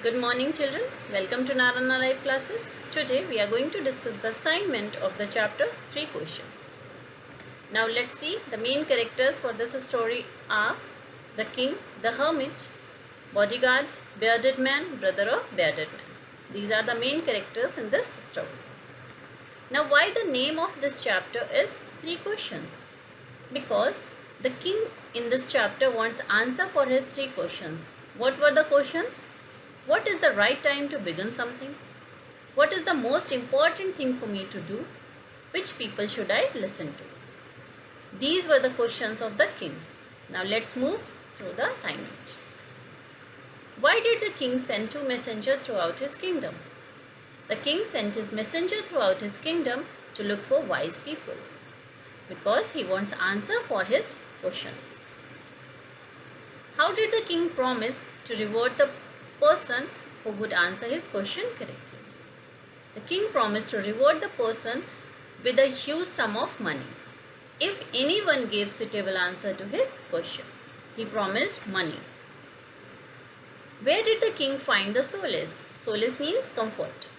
Good morning children, welcome to Narana Live classes. Today we are going to discuss the assignment of the chapter 3 questions. Now let's see, the main characters for this story are the king, the hermit, bodyguard, bearded man, brother of bearded man. These are the main characters in this story. Now why the name of this chapter is 3 questions? Because the king in this chapter wants answer for his 3 questions. What were the questions? What is the right time to begin something? What is the most important thing for me to do? Which people should I listen to? These were the questions of the king. Now let's move through the assignment. Why did the king send 2 messengers throughout his kingdom? The king sent his messenger throughout his kingdom to look for wise people, because he wants answer for his questions. How did the king promise to reward the person who would answer his question correctly? The king promised to reward the person with a huge sum of money if anyone gave suitable answer to his question. He promised money. Where did the king find the solace? Solace means comfort.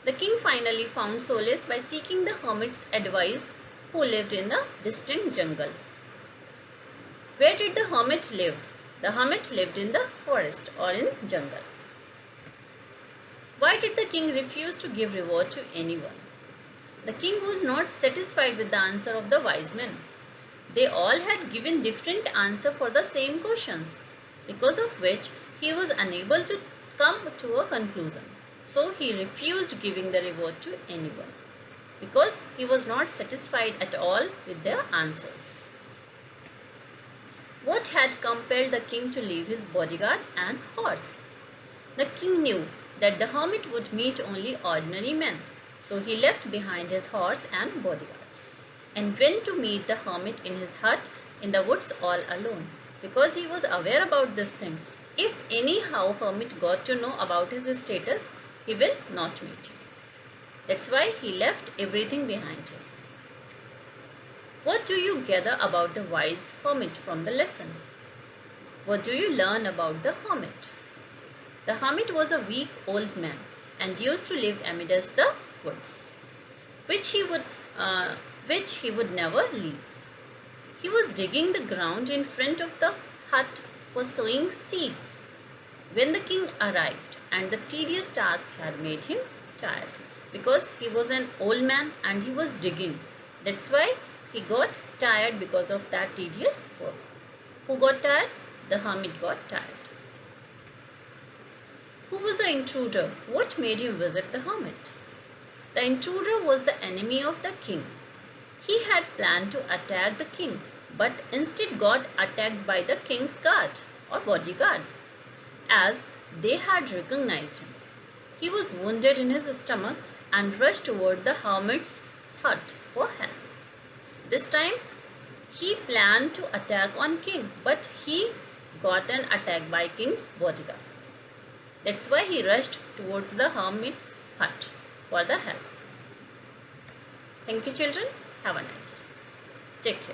The king finally found solace by seeking the hermit's advice, who lived in the distant jungle. Where did the hermit live? The hermit lived in the forest or in jungle. Why did the king refuse to give reward to anyone? The king was not satisfied with the answer of the wise men. They all had given different answer for the same questions, because of which he was unable to come to a conclusion. So he refused giving the reward to anyone, because he was not satisfied at all with their answers. What had compelled the king to leave his bodyguard and horse? The king knew that the hermit would meet only ordinary men, so he left behind his horse and bodyguards and went to meet the hermit in his hut in the woods all alone, because he was aware about this thing. If anyhow hermit got to know about his status, he will not meet him. That's why he left everything behind him. What do you gather about the wise hermit from the lesson? What do you learn about the hermit? The hermit was a weak old man and used to live amidst the woods, which he would never leave. He was digging the ground in front of the hut for sowing seeds when the king arrived, and the tedious task had made him tired, because he was an old man and he was digging. That's why he got tired because of that tedious work. Who got tired? The hermit got tired. Who was the intruder? What made him visit the hermit? The intruder was the enemy of the king. He had planned to attack the king, but instead got attacked by the king's guard or bodyguard, as they had recognized him. He was wounded in his stomach and rushed toward the hermit's hut for help. This time he planned to attack on king, but he got an attack by king's bodyguard. That's why he rushed towards the hermit's hut for the help. Thank you children. Have a nice day. Take care.